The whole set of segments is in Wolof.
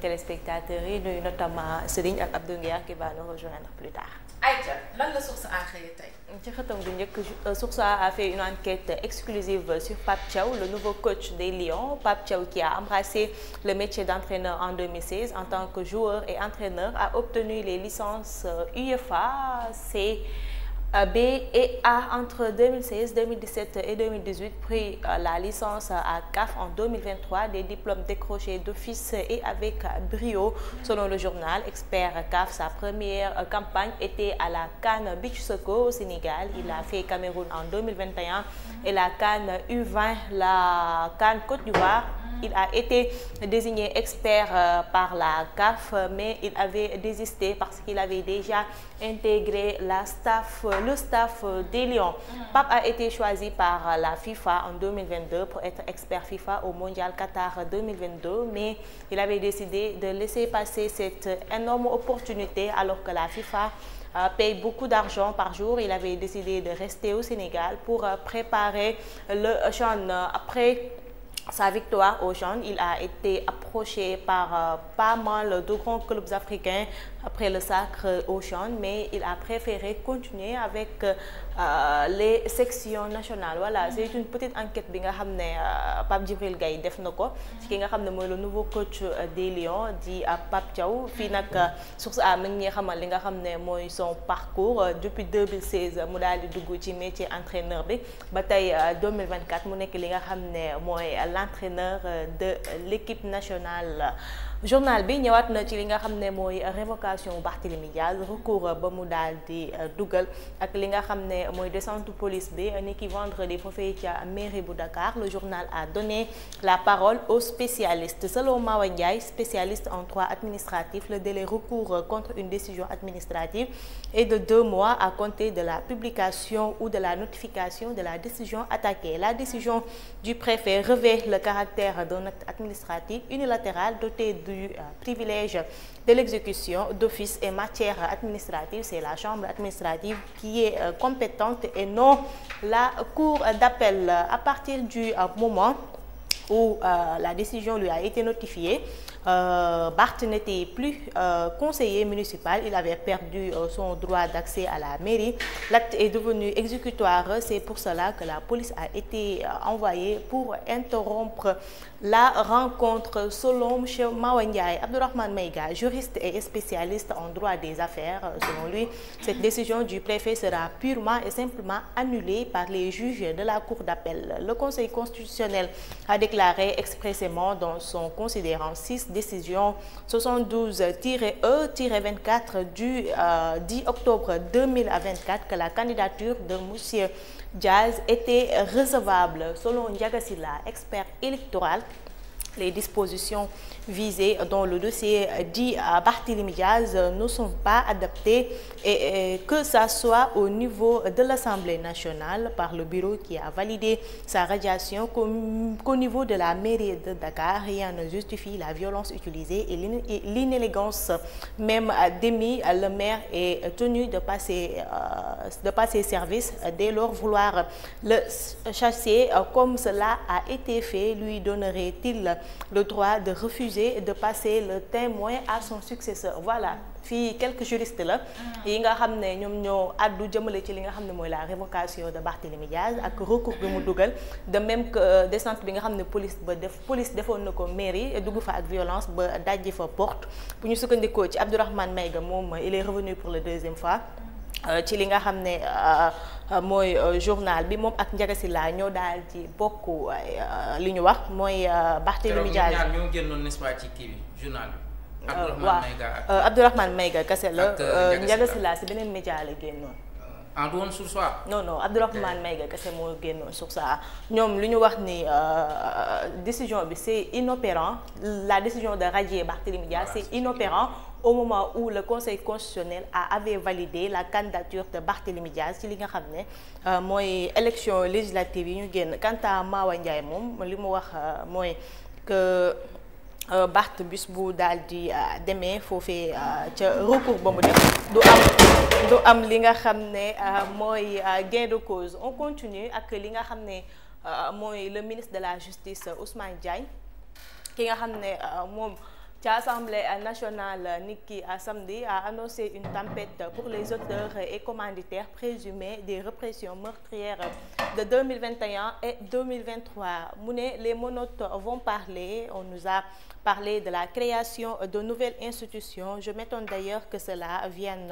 téléspectateurs yi nuyu notamment Serigne ak Abdou Nguer qui va nous rejoindre plus tard. Aïcha lan la Source A xëyee tey. ci xëtam bu njëkk Source A fait une enquête exclusive sur Pape Thiaw, le nouveau coach des Lions. Pape Thiaw, qui a embrassé le métier d'entraîneur en 2016 en tant que joueur et entraîneur, a obtenu les licences UEFA, C, B et A entre 2016, 2017 et 2018, puis la licence à CAF en 2023, des diplômes décrochés d'office et avec brio. Selon le journal Expert CAF, sa première campagne était à la CAN Beach Soccer au Sénégal. Il a fait Cameroun en 2021 et la CAN U20, la CAN Côte d'Ivoire. Il a été désigné expert par la CAF, mais il avait désisté parce qu'il avait déjà intégré le staff des Lions. Pape a été choisi par la FIFA en 2022 pour être expert FIFA au Mondial Qatar 2022, mais il avait décidé de laisser passer cette énorme opportunité alors que la FIFA paye beaucoup d'argent par jour. Il avait décidé de rester au Sénégal pour préparer le CHAN. Après sa victoire au CHAN, il a été approché par pas mal de grands clubs africains après le sacre au CHAN, mais il a préféré continuer avec les sections nationales. Voilà, c'est une petite enquête bi nga xam ne Pape Djibril Gaye def na ko ci ki nga xam ne mooy le nouveau coach des Lions di Pape Thiaw. Fii nag Source A mi ngi xamal li nga xam ne mooy son parcours depuis 2016 mu daal di dugg ci métier entraîneur bi ba tey 2024 mu nekk li nga xam ne mooy l'entraîneur de l'équipe nationale. Journal bi ñëwaat na ci li nga xam ne mooy révocation Barthélémy Diaz, recours ba mu daal di dugal ak li nga xam ne mooy descente police bi ni ki vendredi foofee ca mairie bu Dakar. Le journal a donné la parole aux spécialistes. Selon Mawa Ndiaye, spécialiste en droit administratif, le délai recours contre une décision administrative est de 2 mois à compter de la publication ou de la notification de la décision attaquée. La décision du préfet revêt le caractère d'un acte administratif unilatéral doté du privilège de l'exécution d'office et matière administrative. C'est la chambre administrative qui est compétente et non la cour d'appel. À partir du moment où la décision lui a été notifiée, Barth n'était plus conseiller municipal, il avait perdu son droit d'accès à la mairie. L'acte est devenu exécutoire, c'est pour cela que la police a été envoyée pour interrompre la rencontre. Selon M. Mawa Ndiaye, Abdourahmane Maïga, juriste et spécialiste en droit des affaires, selon lui, cette décision du préfet sera purement et simplement annulée par les juges de la cour d'appel. Le Conseil constitutionnel a déclaré expressément dans son considérant 6 décision 72-E-24 du 10 octobre 2024 que la candidature de M. Diaz était recevable. Selon Ndiaga Sylla, expert électoral, les dispositions visées dans le dossier dit Barthélémy Diaz ne sont pas adaptées et que ça soit au niveau de l'Assemblée nationale par le bureau qui a validé sa radiation qu'au niveau de la mairie de Dakar, rien ne justifie la violence utilisée et l'inélégance même d'émis. Le maire est tenu de passer service. Dès lors, vouloir le chasser comme cela a été fait lui donnerait-il le droit de refuser de passer le témoin à son successeur? Voilà, fii quelques juristes la yi nga xam ne ñoom ñoo àddu jëmale ci li nga xam ne mooy la révocation de Barthélémy Diaz ak recours bi mu dugal, de même que descente bi nga xam ne police defoon na ko mairie dugg fa ak violence ba dajji fa porte. Bu ñu sukkandikoo ci Abdourahmane Maïga, moom il est revenu pour la 2e fois ci li nga xam ne mooy journal bi. Moom ak Ndiaga Sylla ñoo daal di bokk li ñu wax mooy Barthélémy Diaz ñoo génnoon n'est-ce pas ci kii bi journal bi. Abdourahmane Maïga kese la. Ndiaga Sylla si beneen média la génnoon. en doon Source A. non Abdourahmane Maïga kese moo génnoon Source A. ñoom li ñu wax ni décision bi c'est inopérant. La décision de radier Barthélémy Diaz, c'est inopérant au moment où le Conseil constitutionnel avait validé la candidature de Barthélémy Diaz ci li nga xam ne mooy élection législative yi ñu génn. Quant à Mawa Ndiaye, moom li mu wax mooy que Barth bis bu daal di demee foofee ca recours ba mu def du am li nga xam ne mooy gain de cause. On continue ak li nga xam ne mooy le ministre de la justice Ousmane Diagne, ki nga xam ne moom ci Assemblée nationale niki samedi a annoncé une tempête pour les auteurs et commanditaires présumés des répressions meurtrières de 2021 et 2023 mu ne les monotes vont parler. On nous a parlé de la création de nouvelles institutions. Je m'étonne d'ailleurs que cela vienne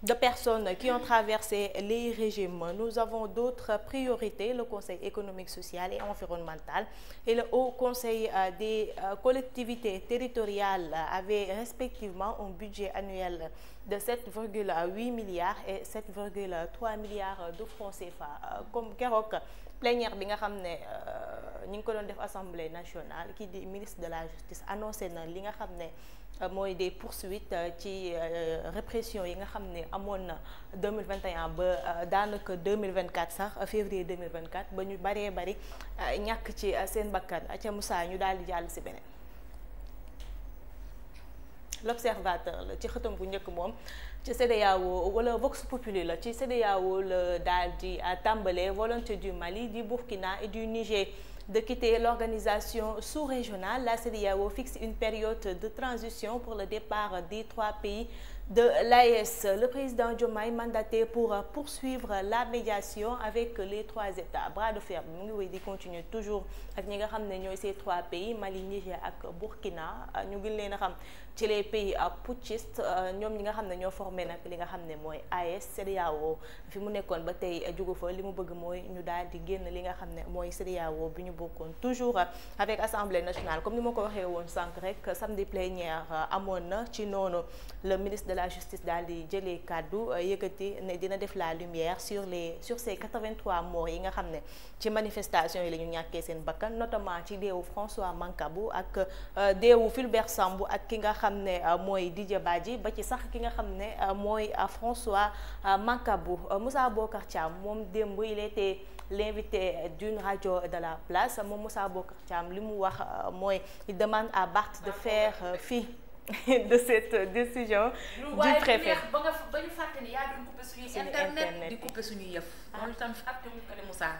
de personnes qui ont traversé les régimes. Nous avons d'autres priorités, le Conseil économique, social et environnemental et le Haut Conseil des collectivités territoriales avaient respectivement un budget annuel de 7,8 milliards et 7,3 milliards de francs CFA. Comme keroog plénière bi nga xam ne ñi ngi ko doon def Assemblée nationale kii di ministre de la justice annoncé na li nga xam ne mooy des poursuites ci répression yi nga xam ne amoon na 2021 ba daanaka 2024 sax février 2024 ba ñu baree bari ñàkk ci seen bakkan ca Moussa ñu daal di jàll si beneen. L'Observateur la ci xëtam bu njëkk moom ci CEDEAO wala Vox Populi la ci CEDEAO la daal di tàmbalee volonté du Mali, du Burkina et du Niger de quitter l'organisation sous-régionale. La CEDEAO fixe une période de transition pour le départ des 3 pays de l'AES. Le président Diomaye mandaté pour poursuivre la médiation avec les 3 États. Bras de fer mu ngi wéy di continuer toujours ak ñi nga xam ne ñooy ces 3 pays Mali, Niger ak Burkina. ñu ngi leen a xam ci les pays putschistes ñoom ñi nga xam ne ñoo formé nag li nga xam ne mooy AES. CEDEAO fi mu nekkoon ba tey jugu fa li mu bëgg mooy ñu daal di génn li nga xam ne mooy CEDEAO bi ñu bokkoon. Toujours avec Assemblée nationale comme ni ma ko waxee woon sànq rek samedi plénière amoon na ci noonu le ministre de la justice daal di jëlee kàddu yëkkati ne dina def la lumière sur ces 83 morts yi nga xam ne ci manifestation yi la ñu ñàkkee seen bakkan, notamment ci deewu François Mancabou ak deewu Fulbert Sambou ak ki nga xam ne mooy Didier Badji ba ci sax ki nga xam ne mooy François Mancabou. Moussa Bocar Thiam moom démb il était l'invité d'une radio de la place. moom Moussa Bocar Thiam li mu wax mooy il demande à Barth de faire fi de cette décision du préfet. ba ñu fàtte ni yaa doon coupé suñuy internet di coupé suñuy yëf. loolu tam fàtte mu ko de Moussa.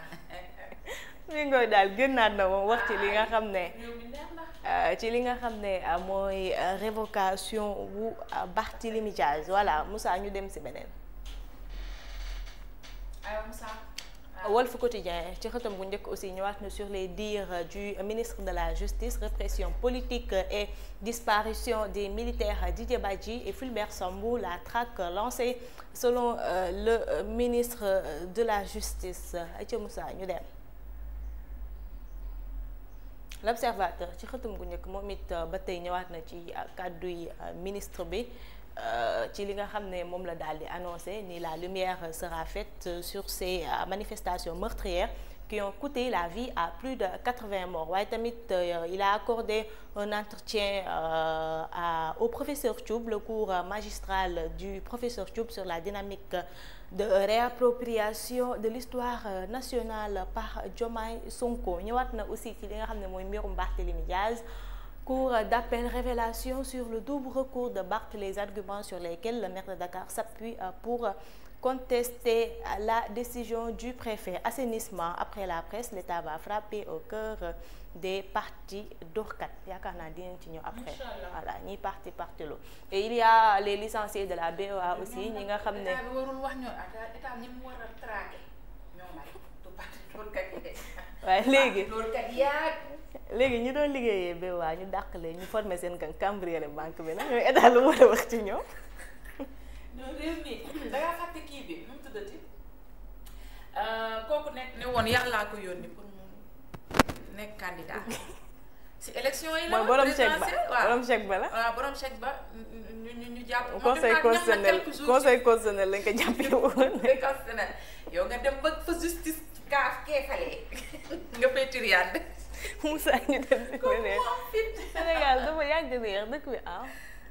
mi ngoy daal gënnaat na moom wax ci li nga xam ne ci li nga xam ne mooy révocation wu Barthélémy Diaz. Voilà Moussa ñu dem ci beneen. Moussa. Wolf Quotidien ci xëtam bu njëkk aussi ñëwaat na sur les dires du ministre de la justice, répression politique et disparition des militaires Didier Badji et Fulbert Sambou. La traque lancée selon le ministre de la justice. Aïcha Moussa ñu dem. L'Observateur ci xëtam bu njëkk moom it ba tey ñëwaat na ci kàdduy ministre bi ci li nga xam ne moom la daal di annoncé ni la lumière sera faite sur ces manifestations meurtrières qui ont coûté la vie à plus de 80 morts. waaye tamit il a accordé un entretien au professeur Thioub, le cours magistral du professeur Thioub sur la dynamique de réappropriation de l'histoire nationale par Diomaye Sonko. ñëwaat na aussi ci li nga xam ne mooy mbirum Barthélémy Diaz. Cour d'appel, révélation sur le double recours de Barth, les arguments sur lesquels le maire de Dakar s'appuie pour contester la décision du préfet. Assainissement, après la presse, l'État va frapper au cœur des partis d'Orcat. yaakaar naa dinañ ci ñëw après. Voilà ñi parti lo et il y a les licenciés de la BOA aussi ñi nga xam ne. état bi warul wax ñoo état ñi mu war a traqué ñoo may du parti d'Orcat yi de. waaye léegi d'Orcat yaa. léegi ñu doon liggéeyee BOA ñu dàq leen ñu formé seen kan cambriolé banque bi nag ñooy état lu war a wax ci ñoom. non réew mi dangaa fàtte kii bi nu mu tuddati kooku nekk ne woon yàllaa ko yónni pour mu nekk candidat si élection yi la. mooy borom chèque ba borom chèque ba la. waaw borom chèque ba ñu jàpp. conseil constitutionnel lañ ko jàppee woon. constitutionnel yow nga dem ba fa justice kaaf keefalee nga fay tiriyaat. Moussa ñu dem si beneen Sénégal dafa yàgg neex dëkk bi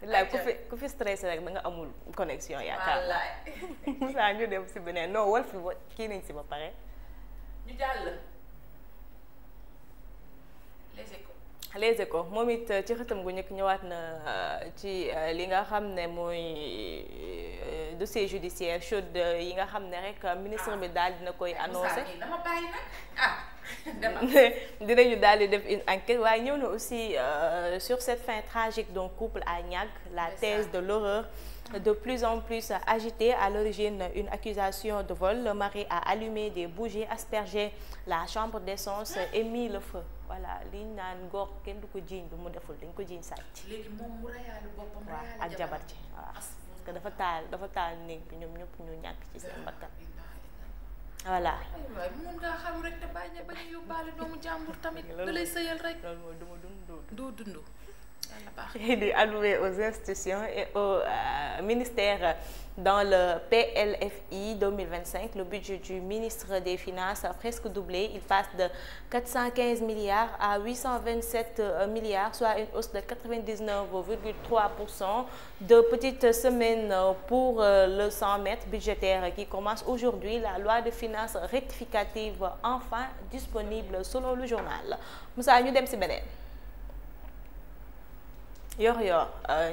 wallaay ku fi stressé rek da nga amul connexion yaakaar Moussa ñu dem si beneen non Walf kii nañ si ba pare ñu jàll Les Échos moom it ci xëtam gu njëkk ñëwaat na ci li nga xam ne mooy dossier judiciaire chaude yi nga xam ne rek ministre bi daal dina koy annoncé dama bàyyi nag dinañu daal di def une enquête waaye ñëw na aussi sur cette fin tragique d'un couple à Niague, la thèse de l'horreur de plus en plus agitée. À l'origine, une accusation de vol. Le mari a allumé des bougies, aspergé la chambre d'essence et mis le feu. Voilà li ñu naan góor kenn du ko jiiñ lu mu deful dañ ko jiiñ sàcc. léegi moom mu rayaalu boppam. waaw ak jabar ci waaw parce que dafa taal néeg bi ñoom ñëpp ñu ñàkk ci seen bakkan. voilà. aywa mun ngaa xaru rek te bàyyi ba ñu yóbbaale doomu jàmbur tamit. da lay sëyal rek. loolu mooy duma dund. Crédit alloué aux institutions et au ministère dans le PLFI 2025. Le budget du ministre des Finances a presque doublé. Il passe de 415 milliards à 827 milliards, soit une hausse de 99,3%. De petites semaines pour le 100 mètres budgétaire qui commence aujourd'hui. La loi de finances rectificative enfin disponible selon le journal. Moussa ñu dem ci beneen. yor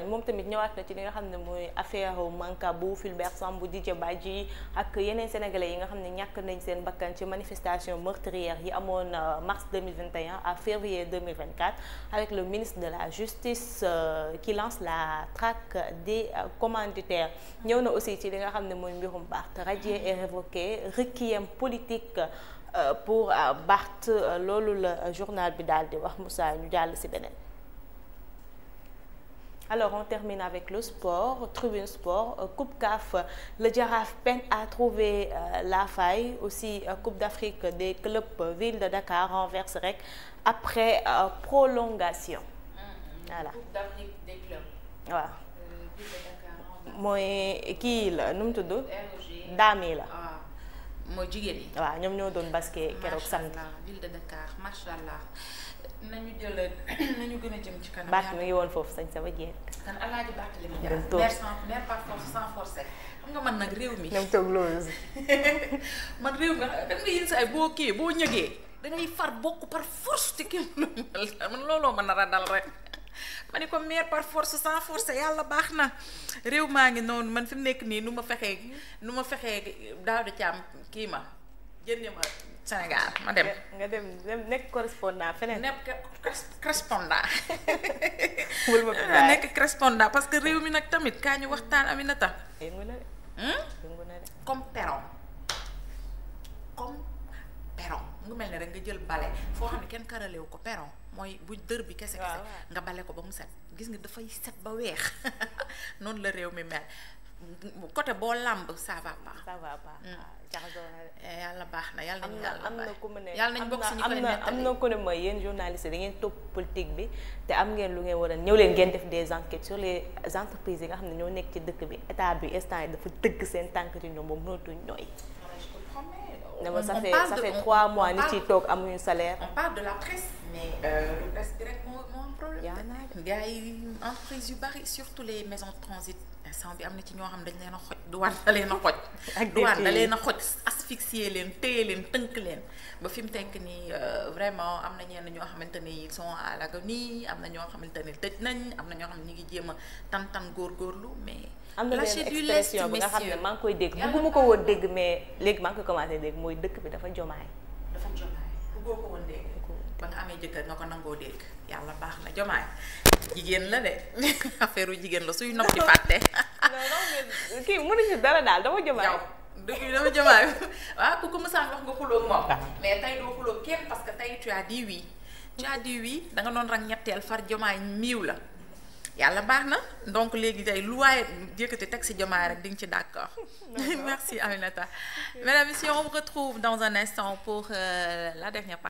moom tamit ñëwaat na ci li nga xam ne mooy affaire Mancabou Fulbert Sambou Didier Badji ak yeneen sénégalais yi nga xam ne ñàkk nañ seen bakkan ci manifestation meurtrière yi amoon mars 2021 à février 2024 avec le ministre de la justice qui lance la traque des commanditaires. ñëw na aussi ci li nga xam ne mooy mbirum Barth radié et révoqué requiem politique pour Barth loolu la journal bi daal di wax. Moussa ñu jàll ci beneen. Alors on termine avec le sport, Tribune Sport, Coupe CAF, le Jaraaf peine à trouver la faille. Aussi Coupe d'Afrique des clubs, Ville de Dakar renverse rek après prolongation. Voilà. Coupe d'Afrique des clubs. waaw. Ville de Dakar renverse. mooy kii la nu mu tudd. ROG. daam yi la. waaw mooy jigéen yi. waaw ñoom ñoo doon basket keroog samedi. Ville de Dakar macha allah. nañu jël nañu gën a jëm ci kanam. Barth mi ngi woon foofu sañ sama jeex. kan Alaaji Barthélémy Dias. dem toog mère par force sans forcer. xam nga man nag réew mi. ñoom toog loolu. man réew mi da nga yin sa ay boo kii boo ñëgee da ngay far bokk par force te kii man looloo ma nar a dal rek. ma ni ko mère par force sans forcer yàlla baax na réew maa ngi noonu man fi mu nekk nii nu ma fexee daaw de caam kii ma jëndee ma Sénégal ma dem. nga dem nekk correspondant feneen. nekk correspondant. bul ma fi bàyyi nekk correspondant parce que réew mi nag tamit kaa ñu waxtaan Aminata. yëngu na de. comme perron nga mel ne rek nga jël bale foo xam ne kenn karalewu ko perron mooy bu dër bi kese nga bale ko ba mu set gis nga dafay set ba weex noonu la réew mi mel côté boo làmb ça va pas. yàlla baax na yàlla nañu yàlla am na ku mu ne yàlla nañ bokk si ñu koy nettali am na ku ne mooy yéen journalistes da ngeen topp politique bi te am ngeen lu ngeen war a ñëw leen ngeen def des enquêtes sur les entreprises yi nga xam ne ñoo nekk ci dëkk bi état bi instant yi dafa dëgg seen tànk ci ñoom moom mënatuñ ñooy. dama ça fait 3 mois nit yi toog amuñu salaire. on parle de la presse mais le presse direct moo am problème. gars yi entreprises yu bari surtout les maisons de transit instant bi am na ci ñoo xam dañ leen a xoj douane da leen a xoj. douane da leen a xoj asphyxier leen téye leen tënk leen ba fi mu tekk nii vraiment am na ñenn ñoo xamante ni ils sont à l'agonie am na ñoo xamante ni tëj nañ am na ñoo xam ne ñu ngi jéem a tan góorgóorlu mais. am na benn expression bi nga xam ne maa ngi koy dégg bëgguma ko woon dégg mais léegi maa ngi koy commencé dégg mooy dëkk bi dafa jomaay. dafa jomaay bëggoo ko woon dégg. ba nga amee jëkkër nga ko nangoo dégg yàlla baax na jomaay jigéen la de affaire jigéen la suy noppi fàtte. non kii mënuñu dara daal dama jomaay. yow dëgg bi dama jomaay waaw ku ko mësaan wax nga xuloo ak moom. mais tey doo xuloo kenn parce que tey tu as dit oui. tu as dit oui da nga doon rang ñetteel far jomaay miiw la. yàlla baax na donc léegi tey lu waaye jëkkati teg ci jomaay rek di nga ci d'accord. Merci Aminata. Mesdames et messieurs, on vous retrouve dans un instant pour la dernière partie.